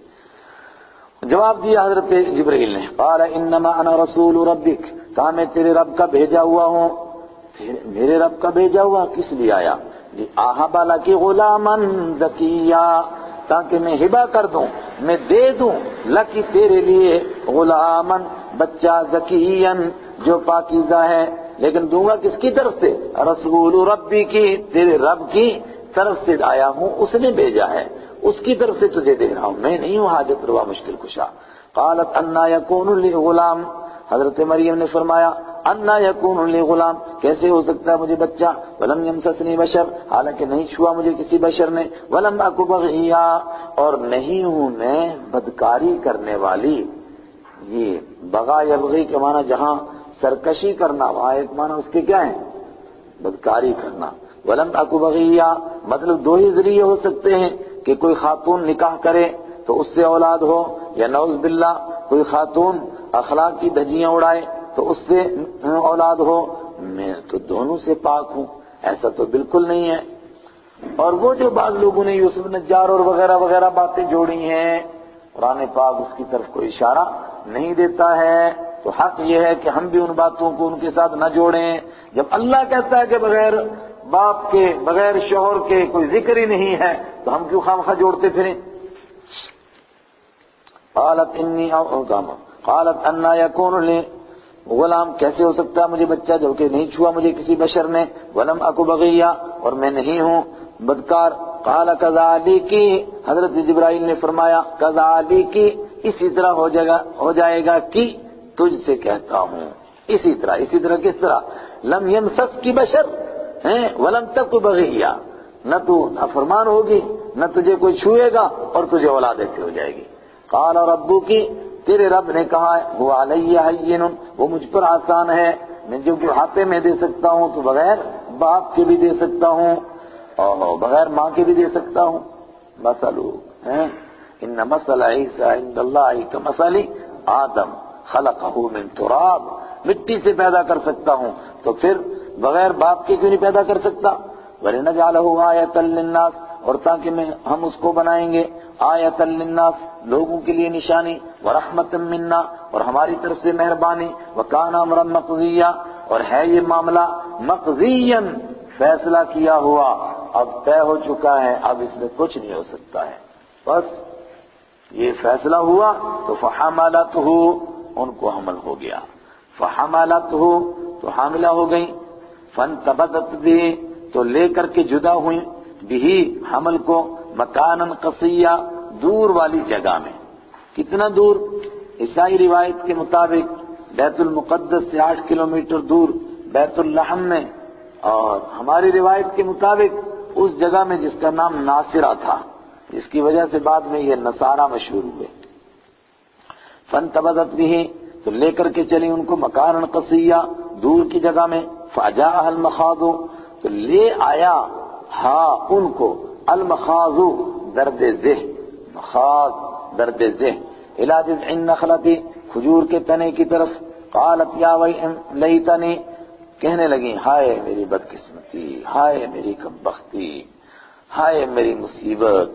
جواب دیا حضرت جبرائیل نے، قال انما انا رسول ربک، کہا میں تیرے رب کا بھیجا ہوا ہوں۔ میرے رب کا بھیجا ہوا کس لیے آیا؟ لِأَهَبَ لَكِ غُلَامًا زَكِيًّا، تاکہ میں ہبہ کر دوں، میں دے دوں لکی تیرے لیے غلامن بچہ زکین جو پاکیزہ ہے، لیکن دوں گا کس کی طرف سے؟ رسول ربی کی، تیرے رب کی طرف سے آیا ہوں، اس نے بھیجا ہے، اس کی طرف سے تجھے دے رہا ہوں، میں نہیں ہوں حاجت روا مشکل کشا۔ قالت انا یکون لی غلام، حضرت مریم نے فرمایا انا یکون لی غلام، کیسے ہو سکتا ہے مجھے بچہ، ولم یمسسنی بشر، حالانکہ نہیں چھوا مجھے کسی بشر نے، ولم اک بغیا، اور نہیں ہوں میں بدکاری کرنے والی۔ یہ بغا یبغی کے معنی جہاں سرکشی کرنا، وہاں ایک معنی اس کے کیا ہیں؟ بدکاری کرنا۔ ولم اک بغیا مطلب دو ہی ذریعے ہو سکتے ہیں کہ کوئی خاتون نکاح کرے تو اس سے اولاد ہو، یا نعوذ باللہ کوئی خاتون اخلاق کی دھجیاں اڑائے تو اس سے اولاد ہو، میں تو دونوں سے پاک ہوں، ایسا تو بالکل نہیں ہے۔ اور وہ جو بعض لوگوں نے یوسف نجار اور وغیرہ وغیرہ باتیں جوڑی ہیں، قرآن پاک اس کی طرف کوئی اشارہ نہیں دیتا ہے، تو حق یہ ہے کہ ہم بھی ان باتوں کو ان کے ساتھ نہ جوڑیں۔ جب اللہ کہتا ہے کہ بغیر باپ کے بغیر شوہر کے کوئی ذکر ہی نہیں ہے تو ہم کیوں خواہ جوڑتے پھریں؟ قالت انی قالت انا یکون لی غلام، کیسے ہو سکتا ہے مجھے بچہ جبکہ نہیں چھوا مجھے کسی بشر نے، ولم اک بغیا، اور میں نہیں ہوں بدکار۔ قال کذالک، حضرت جبرائیل نے فرمایا کذالک، اسی طرح ہو جائے گا کہ تجھ سے کہتا ہوں، اسی طرح کس طرح؟ لم یمسس کی بشر ہیں ولم تک بغیا، نہ تو نافرمان ہوگی نہ تجھے کوئی چھوئے گا اور تجھے اولاد ایسی ہو جائے گی۔ قال ربک، تیرے رب نے کہا وہ علیہ ہین، وہ مجھ پر آسان ہے، میں جو بڑھاپے میں دے سکتا ہوں تو بغیر باپ کے بھی دے سکتا ہوں اور بغیر ماں کے بھی دے سکتا ہوں۔ مثلو ان مثل عیسی عند اللہ کمثل آدم خلقہ من تراب، مٹی سے پیدا کر سکتا ہوں تو پھر بغیر باپ کے کیوں نہیں پیدا کر سکتا؟ وَلِنَجْعَلَهُ آیَةً لِلنَّاسِ، اور تاکہ ہم اس کو بنائیں گے آیَةً لِلنَّاسِ، لوگوں کے لیے نشانی، وَرَحْمَةً مِنَّا، اور ہماری طرف سے مہربانی، وَكَانَ أَمْرًا مَقْضِيًّا، اور ہے یہ معاملہ مقضیًا، فیصلہ کیا ہوا، اب طے ہو چکا ہے، اب اس میں کچھ نہیں ہو سکتا ہے، بس یہ فیصلہ ہوا تو فحملتہ، ان کو حمل ہو گیا، فحملتہ تو حاملہ ہو گئی، فانتبذت به تو لے کر کے جدا ہوئی، بھی حمل کو، مکانن قصیہ دور والی جگہ میں۔ کتنا دور؟ عیسائی روایت کے مطابق بیت المقدس سے 8 کلومیٹر دور بیت اللحم میں، اور ہماری روایت کے مطابق اس جگہ میں جس کا نام ناصرہ تھا، جس کی وجہ سے بعد میں یہ نصارہ مشہور ہوئے۔ فانتبذت به تو لے کر کے چلی ان کو، مکانن قصیہ دور کی جگہ میں، فجاءها المخاض تو لے آیا ہاں ان کو، المخاض درد ذہ، مخاض درد ذہ، الی جذع النخلۃ کھجور کے تنے کی طرف، قالت یا لیتنی کہنے لگی ہائے میری بدقسمتی، ہائے میری کمبختی، ہائے میری مصیبت،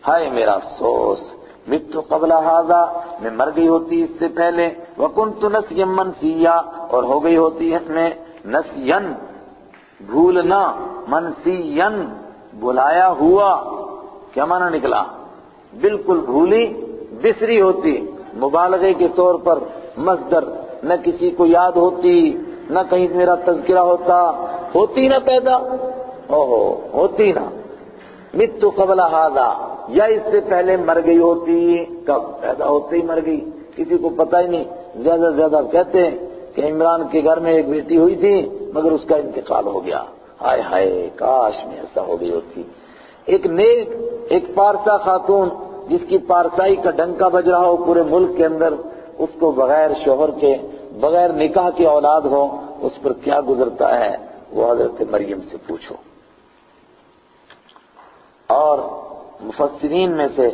ہائے میرا افسوس، مت قبل ھذا میں مر گئی ہوتی اس سے پہلے، وکنت نسیا منسیا اور ہو گئی ہوتی ہے میں نسیا بھولنا، منسیا بلایا ہوا، کیا معنی نکلا؟ بالکل بھولی بسری ہوتی، مبالغے کے طور پر مصدر، نہ کسی کو یاد ہوتی، نہ کہیں میرا تذکرہ ہوتی نہ پیدا، ہوتی نہ، مت قبل ھذا یا اس سے پہلے مر گئی ہوتی، کب؟ پیدا ہوتے ہی مر گئی، کسی کو پتہ ہی نہیں۔ زیادہ سے زیادہ کہتے ہیں کہ عمران کے گھر میں ایک بیٹی ہوئی تھی مگر اس کا انتقال ہو گیا، ہائے ہائے کاش میں ایسا ہو گئی ہوتی۔ ایک پارسا خاتون جس کی پارسائی کا ڈنکا بج رہا ہو پورے ملک کے اندر، اس کو بغیر شوہر کے بغیر نکاح کے اولاد ہو، اس پر کیا گزرتا ہے وہ حضرت مریم سے پوچھو۔ اور مفسرین میں سے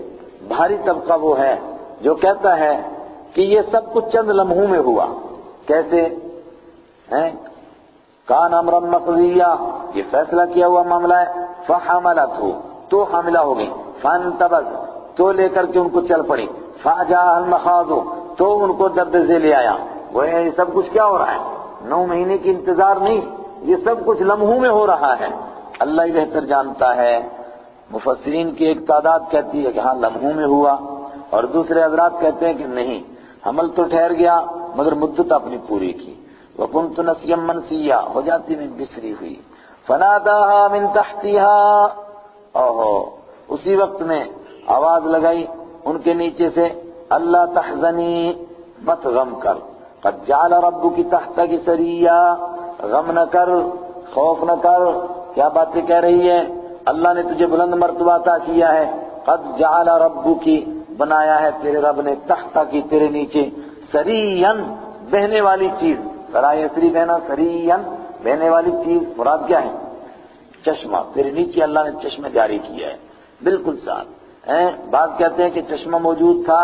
بھاری طبقہ وہ ہے جو کہتا ہے کہ یہ سب کچھ چند لمحوں میں ہوا۔ کیسے ہیں؟ کان امرا مقضیہ، یہ فیصلہ کیا ہوا معاملہ ہے، فحملتہ تو حاملہ ہو گئی، فانتبذ تو لے کر کے ان کو چل پڑی، فجاءها المخاض تو ان کو درد سے لے آیا۔ وہ یہ سب کچھ کیا ہو رہا ہے؟ 9 مہینے کی انتظار نہیں، یہ سب کچھ لمحوں میں ہو رہا ہے، اللہ ہی بہتر جانتا ہے۔ مفسرین کی ایک تعداد کہتی ہے کہ ہاں لمحوں میں ہوا، اور دوسرے حضرات کہتے ہیں کہ نہیں، حمل تو ٹھہر گیا مگر مدت اپنی پوری کی۔ وَكُنْتُ نَسْيًا مَنْسِيًّا، ہو جاتی میں بسری ہوئی۔ فَنَادَاهَا مِنْ تَحْتِهَا، اسی وقت میں آواز لگائی ان کے نیچے سے، اللہ تحزنی، مت غم کر، قد جعل ربک تحتک سریا، غم نہ کر، خوف نہ کر۔ کیا باتیں کہہ رہی ہے؟ اللہ نے تجھے بلند مرتبہ عطا کیا ہے، قد جعل ربک، بنایا ہے تیرے رب نے، تحتک، تیرے نیچے، سریا، بہنے والی چیز، سرائے سری بہنا، سریا، بہنے والی چیز، مراد کیا ہے؟ چشمہ، تیرے نیچے اللہ نے چشمہ جاری کیا ہے، بالکل صاف۔ بعض کہتے ہیں کہ چشمہ موجود تھا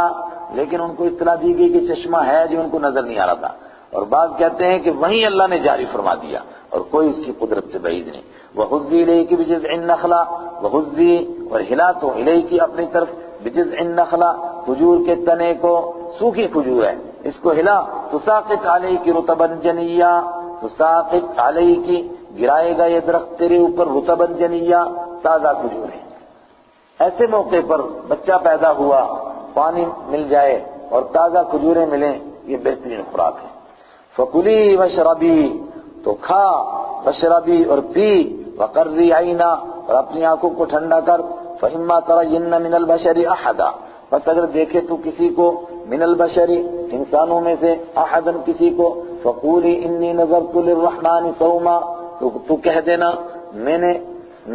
لیکن ان کو اطلاع دی گئی کہ چشمہ ہے جو ان کو نظر نہیں آ رہا تھا، اور بعض کہتے ہیں کہ وہیں اللہ نے جاری فرما دیا اور کوئی اس کی قدرت سے بعید نہیں۔ وَحُزِّي إِلَيْكِ بِجِذْعِ النَّخْلَةِ، وَحُزِّي، اور ہلا تو إِلَيْكِ اپنی طرف، بِجِذْعِ النَّخْلَةِ، کھجور کے تنے کو، سوکھی کھجور ہے، اس کو ہلا، تُسَاقِطْ عَلَيْكِ رُطَبًا جَنِيًّا، تُسَاقِطْ عَلَيْكِ، گرائے گا یہ درخت تیرے اوپر، رُطَبًا جَنِيًّا، تازہ کھجور ہے۔ ایسے موقع پر بچہ پیدا ہوا، پانی مل جائے اور تازہ کھجوریں ملیں، یہ بہترین خوراک ہے۔ فَكُلِي وَاشْرَبِي، تو کھا، وَاشْرَبِي، اور پی، وَقَرِّي عَيْنًا، اور اپنی آنکھوں کو ٹھنڈا کر، فَإِمَّا تَرَيِنَّ مِنَ الْبَشَرِ أَحَدًا، بس اگر دیکھے تو کسی کو، من البشر، انسانوں میں سے، احدن، کسی کو، فَقُولِي إِنِّي نَذَرْتُ لِلرَّحْمَنِ صَوْمًا، تو کہہ دینا میں نے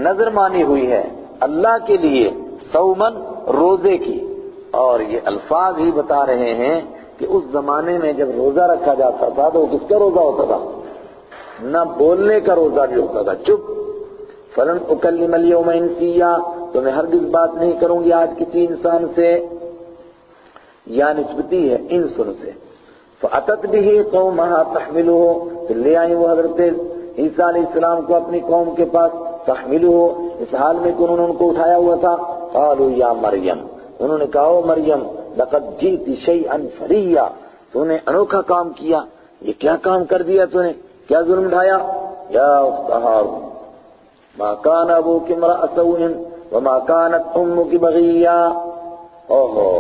نظر مانی ہوئی ہے اللہ کے لیے، صومن، روزے کی۔ اور یہ الفاظ ہی بتا رہے ہیں کہ اس زمانے میں جب روزہ رکھا جاتا تھا تو وہ کس کا روزہ ہوتا تھا؟ نہ بولنے کا روزہ بھی ہوتا تھا، چپ۔ فَلَنْ أُكَلِّمَ الْيَوْمَ إِنْسِيًّا، تو میں ہرگز بات نہیں کروں گی آج کسی انسان سے، یا نسبتی ہے انسان سے۔ فَأَتَتْ بِهِ قَوْمَهَا تَحْمِلُهُ، تو لے آئیں وہ حضرت عیسیٰ علیہ السلام کو اپنی قوم کے پاس، تحملُهُ، اس حال میں کہ انہوں نے ان کو اٹھایا ہوا تھا، قالوا یا مریم، انہوں نے کہا، او مریم، لقد جئت شیئا فریا، تو نے انوکھا کام کیا، یہ کیا کام کر دیا تو نے، کیا ظلم ڈھایا؟ یا اخت ہارون، ما کان ابوک امرأ سوء وما کانت امک بغیا، اوہو،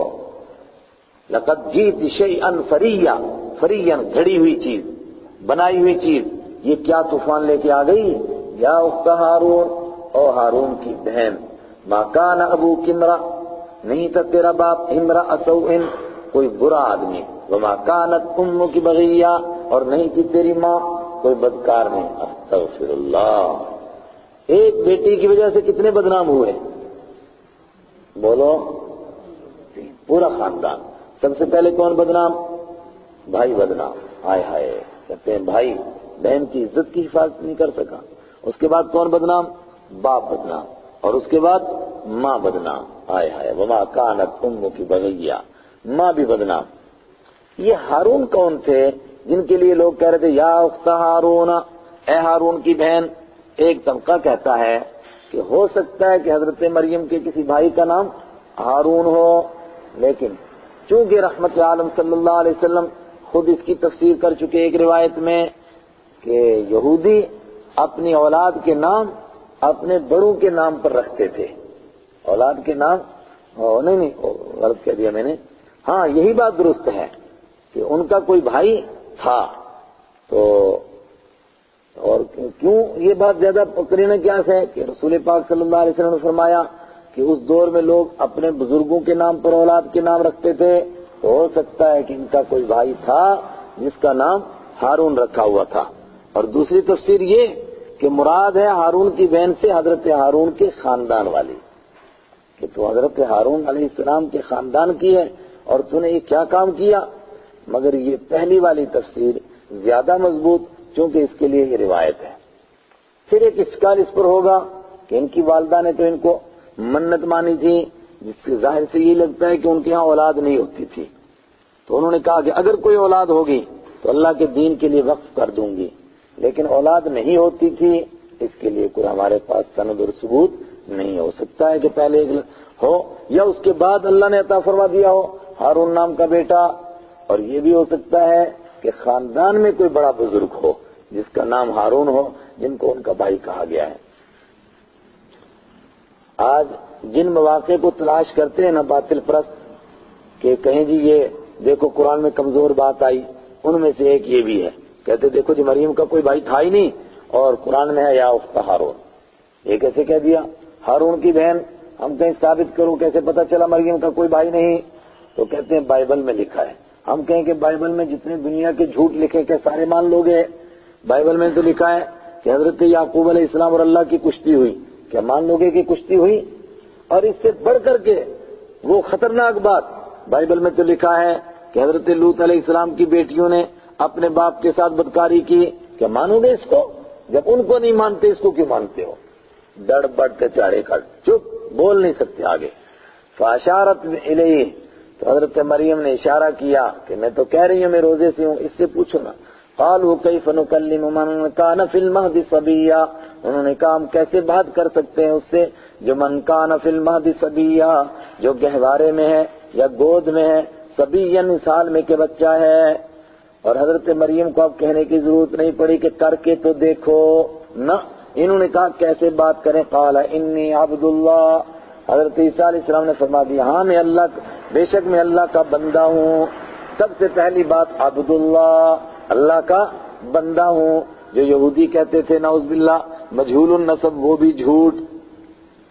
لقد جئت شیئا فریا، فریا، گھڑی ہوئی چیز، بنائی ہوئی چیز، یہ کیا طوفان لے کے آ گئی؟ یا اخت ہارون، او ہارون کی بہن، ما کان ابوک امرأ، نہیں تھا تیرا باپ، امرأ سوء، کوئی برا آدمی، وما کانت امک بغیا، اور نہیں تھی تیری ماں کوئی بدکار نہیں۔ استغفر اللہ، ایک بیٹی کی وجہ سے کتنے بدنام ہوئے؟ بولو، پورا خاندان۔ سب سے پہلے کون بدنام؟ بھائی بدنام، ہائے ہائے، کہتے ہیں بھائی بہن کی عزت کی حفاظت نہیں کر سکا۔ اس کے بعد کون بدنام؟ باپ بدنام، اور اس کے بعد ماں بدنام، ہائے ہائے، وما کانت امک بغیا، ماں بھی بدنام۔ یہ ہارون کون تھے جن کے لیے لوگ کہہ رہے تھے یا اخت ہارون، اے ہارون کی بہن؟ ایک طبقہ کہتا ہے کہ ہو سکتا ہے کہ حضرت مریم کے کسی بھائی کا نام ہارون ہو، لیکن چونکہ رحمت عالم صلی اللہ علیہ وسلم خود اس کی تفسیر کر چکے ایک روایت میں کہ یہودی اپنی اولاد کے نام اپنے بڑوں کے نام پر رکھتے تھے، اولاد کے نام، نہیں غلط کہہ دیا میں نے، ہاں یہی بات درست ہے کہ ان کا کوئی بھائی تھا، تو اور کیوں یہ بات زیادہ قرینہ قیاس ہے کہ رسول پاک صلی اللہ علیہ وسلم نے فرمایا کہ اس دور میں لوگ اپنے بزرگوں کے نام پر اولاد کے نام رکھتے تھے، تو ہو سکتا ہے کہ ان کا کوئی بھائی تھا جس کا نام ہارون رکھا ہوا تھا۔ اور دوسری تفسیر یہ کہ مراد ہے ہارون کی بہن سے حضرت ہارون کے خاندان والی، کہ تو حضرت ہارون علیہ السلام کے خاندان کی ہے اور تو نے یہ کیا کام کیا؟ مگر یہ پہلی والی تفسیر زیادہ مضبوط، چونکہ اس کے لیے یہ روایت ہے۔ پھر ایک اشکال اس پر ہوگا کہ ان کی والدہ نے تو ان کو منت مانی تھی، جس سے ظاہر سے یہ لگتا ہے کہ ان کے ہاں اولاد نہیں ہوتی تھی، تو انہوں نے کہا کہ اگر کوئی اولاد ہوگی تو اللہ کے دین کے لیے وقف کر دوں گی، لیکن اولاد نہیں ہوتی تھی، اس کے لیے کوئی ہمارے پاس سند اور ثبوت نہیں ہو سکتا ہے کہ پہلے ایک ہو یا اس کے بعد اللہ نے عطا فرما دیا ہو ہارون نام کا بیٹا، اور یہ بھی ہو سکتا ہے کہ خاندان میں کوئی بڑا بزرگ ہو جس کا نام ہارون ہو، جن کو ان کا بھائی کہا گیا ہے۔ آج جن مواقع کو تلاش کرتے ہیں نا باطل پرست کہ کہیں جی یہ دیکھو قرآن میں کمزور بات آئی، ان میں سے ایک یہ بھی ہے، کہتے دیکھو جی مریم کا کوئی بھائی تھا ہی نہیں اور قرآن میں ہے یا اخت ہارون، یہ کیسے کہہ دیا ہارون کی بہن، ہم کہیں ثابت کرو کیسے پتا چلا مریم کا کوئی بھائی نہیں؟ تو کہتے ہیں بائبل میں لکھا ہے۔ ہم کہیں کہ بائبل میں جتنے دنیا کے جھوٹ لکھے کہ سارے مان لوگے؟ بائبل میں تو لکھا ہے کہ حضرت یعقوب علیہ السلام اور اللہ کی کشتی ہوئی، کیا مان لوگے کہ کشتی ہوئی؟ اور اس سے بڑھ کر کے وہ خطرناک بات بائبل میں تو لکھا ہے کہ حضرت لوط علیہ السلام کی بیٹیوں نے اپنے باپ کے ساتھ بدکاری کی، کیا مانو گے اس کو؟ جب ان کو نہیں مانتے اس کو کیوں مانتے ہو؟ ڈڑ بڑھ کے چاڑے کر چپ، بول نہیں سکتے آگے۔ فاشارت الیہ، تو حضرت مریم نے اشارہ کیا کہ میں تو کہہ رہی ہوں میں روزے سے ہوں، اس سے پوچھو نا۔ قالوا کیف نکلم من کان فی المہد صبیا، انہوں نے کہا ہم کیسے بات کر سکتے ہیں اس سے جو من کان فی المہد صبیا، جو گہوارے میں ہے یا گود میں ہے، صبیا سال میں کے بچہ ہے۔ اور حضرت مریم کو اب کہنے کی ضرورت نہیں پڑی کہ کر کے تو دیکھو نہ، انہوں نے کہا کیسے بات کریں؟ قال انی عبد اللہ، حضرت عیسیٰ علیہ السلام نے فرما دیا ہاں میں اللہ، بے شک میں اللہ کا بندہ ہوں۔ سب سے پہلی بات عبد اللہ، اللہ کا بندہ ہوں۔ جو یہودی کہتے تھے نعوذ باللہ مجہول النسب، وہ بھی جھوٹ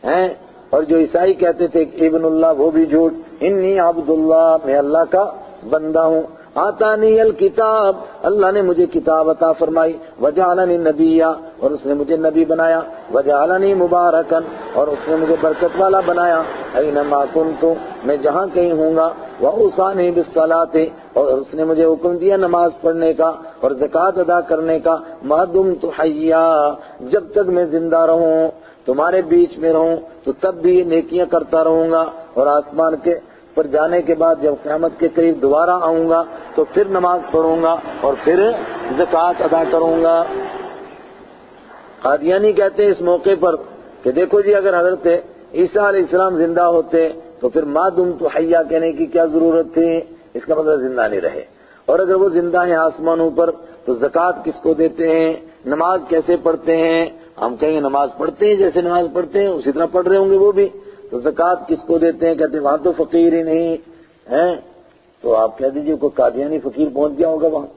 ہیں، اور جو عیسائی کہتے تھے ابن اللہ، وہ بھی جھوٹ۔ انی عبد اللہ، میں اللہ کا بندہ ہوں۔ آتانی الکتاب، اللہ نے مجھے کتاب عطا فرمائی، وجعلنی نبیا، اور اس نے مجھے نبی بنایا، وجعلنی مبارکن، اور اس نے مجھے برکت والا بنایا، اینما کنت، میں جہاں کہیں ہوں گا، واوصانی بالصلاۃ، اور اس نے مجھے حکم دیا نماز پڑھنے کا اور زکوٰۃ ادا کرنے کا، ما دمت حیا، جب تک میں زندہ رہوں، تمہارے بیچ میں رہوں تو تب بھی یہ نیکیاں کرتا رہوں گا، اور آسمان کے پر جانے کے بعد جب قیامت کے قریب دوبارہ آؤں گا تو پھر نماز پڑھوں گا اور پھر زکوٰۃ ادا کروں گا۔ قادیانی کہتے ہیں اس موقع پر کہ دیکھو جی اگر حضرت عیسیٰ علیہ السلام زندہ ہوتے تو پھر ما دمت حیا کہنے کی کیا ضرورت تھی؟ اس کا مطلب زندہ نہیں رہے، اور اگر وہ زندہ ہیں آسمانوں پر تو زکوٰۃ کس کو دیتے ہیں، نماز کیسے پڑھتے ہیں؟ ہم کہیں گے نماز پڑھتے ہیں جیسے نماز پڑھتے ہیں اسی طرح پڑھ رہے ہوں گے وہ بھی، تو زکوٰۃ کس کو دیتے ہیں؟ کہتے ہیں وہاں تو فقیر ہی نہیں ہیں، تو آپ کہہ دیجئے کوئی قادیانی فقیر پہنچ گیا ہوگا وہاں۔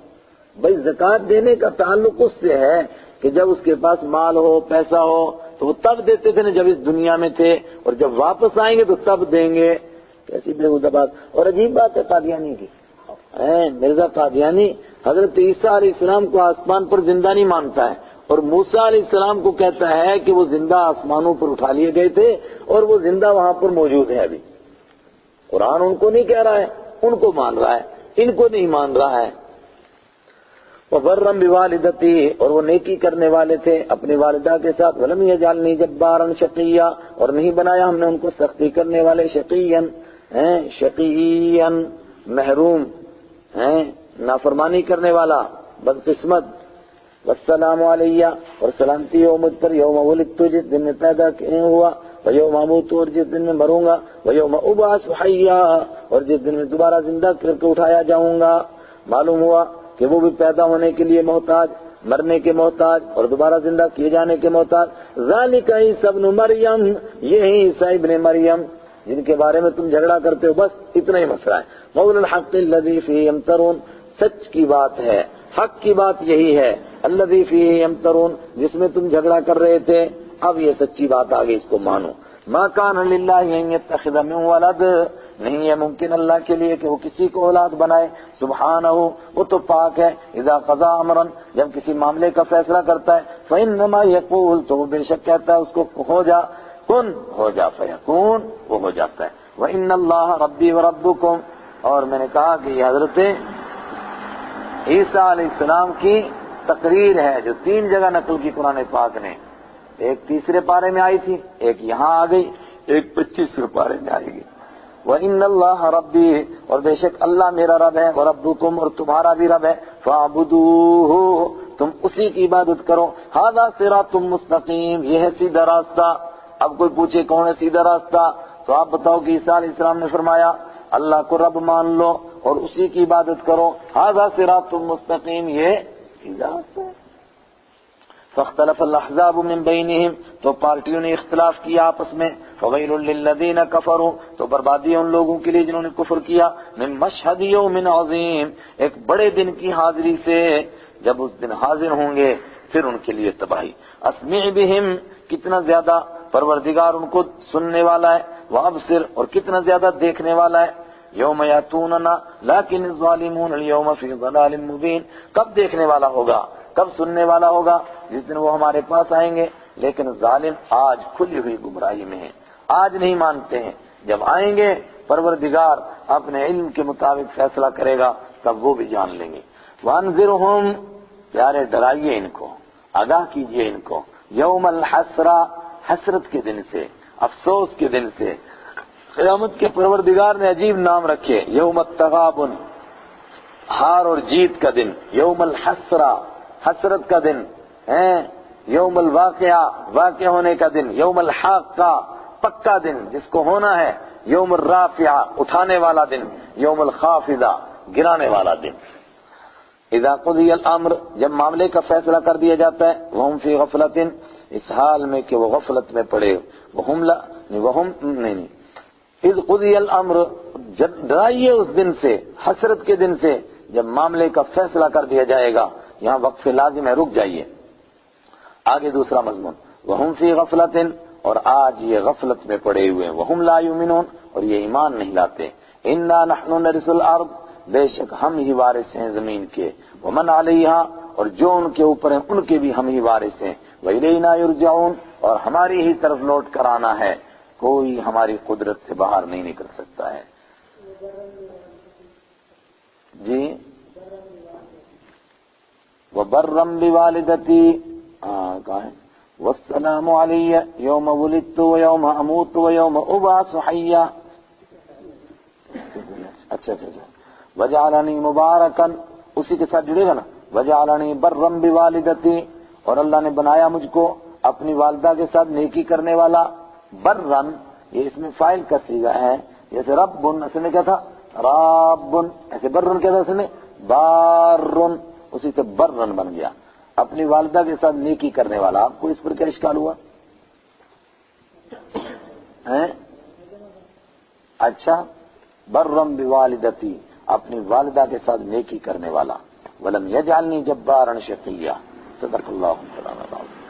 بھائی زکوٰۃ دینے کا تعلق اس سے ہے کہ جب اس کے پاس مال ہو، پیسہ ہو، تو وہ تب دیتے تھے نا جب اس دنیا میں تھے، اور جب واپس آئیں گے تو تب دیں گے۔ کیسی بےہودہ بات اور عجیب بات ہے قادیانی کی۔ مرزا قادیانی حضرت عیسیٰ علیہ السلام کو آسمان پر زندہ نہیں مانتا ہے، اور موسیٰ علیہ السلام کو کہتا ہے کہ وہ زندہ آسمانوں پر اٹھا لیے گئے تھے اور وہ زندہ وہاں پر موجود ہے ابھی۔ قرآن ان کو نہیں کہہ رہا ہے، ان کو مان رہا ہے، ان کو نہیں مان رہا ہے۔ وَبَرًّا بِوَالِدَتِهِ، اور وہ نیکی کرنے والے تھے اپنی والدہ کے ساتھ۔ وَلَمْ يَجْعَلْنِي جَبَّارًا شَقِيًّا، اور نہیں بنایا ہم نے ان کو سختی کرنے والے، شقیًّا محروم، نافرمانی کرنے والا، بدقسمت۔ والسلام علیہ، اور سلامتی ہو مجھ پر، یوم ولدت، جس دن میں پیدا ہوا، ویوم اموت، اور جس دن میں مروں گا، ویوم ابعث حیا، اور جس دن میں دوبارہ زندہ کر کے اٹھایا جاؤں گا۔ معلوم ہوا کہ وہ بھی پیدا ہونے کے لیے محتاج، مرنے کے محتاج، اور دوبارہ زندہ کیے جانے کے محتاج۔ ذالک عیسی ابن مریم، یہی عیسیٰ ابن مریم جن کے بارے میں تم جھگڑا کرتے ہو، بس اتنا ہی مسئلہ ہے۔ قول الحق الذی فیہ یمترون، سچ کی بات ہے، حق کی بات یہی ہے، الذی فیہ یمترون، جس میں تم جھگڑا کر رہے تھے، اب یہ سچی بات آ گئی، اس کو مانو۔ ما کان للہ ان یتخذ من ولد، نہیں ہے ممکن اللہ کے لیے کہ وہ کسی کو اولاد بنائے، سبحانہ، وہ تو پاک ہے، اذا قضا امرا، جب کسی معاملے کا فیصلہ کرتا ہے، فانما یقول، تو وہ بے شک کہتا ہے اس کو ہو جا، کن ہو جا، فیکون، وہ ہو جاتا ہے۔ وان اللہ ربی وربکم، اور میں نے کہا کہ یہ حضرت عیسیٰ علیہ السلام کی تقریر ہے جو 3 جگہ نقل کی قرآن پاک نے، ایک 3 پارے میں آئی تھی، ایک یہاں آ گئی، ایک 25 پارے میں آئے گی۔ وَإِنَّ اللَّهَ رَبِّي، اور بے شک اللہ میرا رب ہے، وَرَبُّكُمْ، اور تمہارا بھی رب ہے، فَاعْبُدُوهُ، تم اسی کی عبادت کرو، هَذَا صِرَاطٌ مُسْتَقِيمٌ، یہ ہے سیدھا راستہ۔ اب کوئی پوچھے کون ہے سیدھا راستہ، تو آپ بتاؤ کہ عیسیٰ علیہ السلام نے فرمایا اللہ کو رب مان لو اور اسی کی عبادت کرو، هَذَا صِرَاطٌ مُسْتَقِيمٌ، یہ سیدھا راستہ ہے۔ فاختلف الاحزاب من بینہم، تو پارٹیوں نے اختلاف کیا آپس میں، فویل للذین کفروا، تو بربادی ہے ان لوگوں کے لیے جنہوں نے کفر کیا، من مشہد یوم عظیم، ایک بڑے دن کی حاضری سے، جب اس دن حاضر ہوں گے پھر ان کے لیے تباہی۔ اسمع بہم، کتنا زیادہ پروردگار ان کو سننے والا ہے، وابصر، اور کتنا زیادہ دیکھنے والا ہے، یوم یاتوننا لیکن الظالمون اليوم فی ضلال مبین، کب دیکھنے والا ہوگا، کب سننے والا ہوگا، جس دن وہ ہمارے پاس آئیں گے، لیکن ظالم آج کھلی ہوئی گمراہی میں ہیں، آج نہیں مانتے ہیں، جب آئیں گے پروردگار اپنے علم کے مطابق فیصلہ کرے گا تب وہ بھی جان لیں گے۔ وانذرہم، پیارے ڈرائیے ان کو، آگاہ کیجئے ان کو، یوم الحسرہ، حسرت کے دن سے، افسوس کے دن سے۔ قیامت کے پروردگار نے عجیب نام رکھے، یوم التغابن، ہار اور جیت کا دن، یوم الحسرہ، حسرت کا دن ہے، یوم الواقعہ، واقع ہونے کا دن، یوم الحاقہ، پکا دن جس کو ہونا ہے، یوم الرافعہ، اٹھانے والا دن، یوم الخافضہ، گرانے والا دن۔ اذا قضی الامر، جب معاملے کا فیصلہ کر دیا جاتا ہے، وہم فی غفلۃ، اس حال میں کہ وہ غفلت میں پڑے، اذ قضی الامر، جب ڈرائیے اس دن سے، حسرت کے دن سے جب معاملے کا فیصلہ کر دیا جائے گا۔ یہاں وقف لازم ہے، رک جائیے، آگے دوسرا مضمون، وہم فی غفلۃ، اور آج یہ غفلت میں پڑے ہوئے ہیں، وہم لا یؤمنون، اور یہ ایمان نہیں لاتے، انا نحن نرث الارض، بے شک ہم ہی وارث ہیں زمین کے، ومن علیہا، اور جو ان کے اوپر ہیں ان کے بھی ہم ہی وارث ہیں، وإلینا یرجعون، اور ہماری ہی طرف لوٹ کر آنا ہے، کوئی ہماری قدرت سے باہر نہیں نکل سکتا ہے۔ جی، وبرم بوالدتی، کہاں ہے، والسلام علی یوم ولدت ویوم اموت ویوم ابعث حیا، اچھا، وجعلنی مبارکا، اسی کے ساتھ جڑے گا نا، وجعلنی برم بوالدتی، اور اللہ نے بنایا مجھ کو اپنی والدہ کے ساتھ نیکی کرنے والا، برن، یہ اس میں فاعل کا صیغہ ہے، جیسے ربن، اس نے کیا تھا، رابن، ایسے برن کیا تھا اس نے، بارن، اسی سے برن بن گیا، اپنی والدہ کے ساتھ نیکی کرنے والا۔ آپ کو اس پر کیا اشکال ہوا ہے؟ اچھا، برم بوالدتی، اپنی والدہ کے ساتھ نیکی کرنے والا، ولم یجعلنی جبارا شقیا، صدق اللہ العظیم۔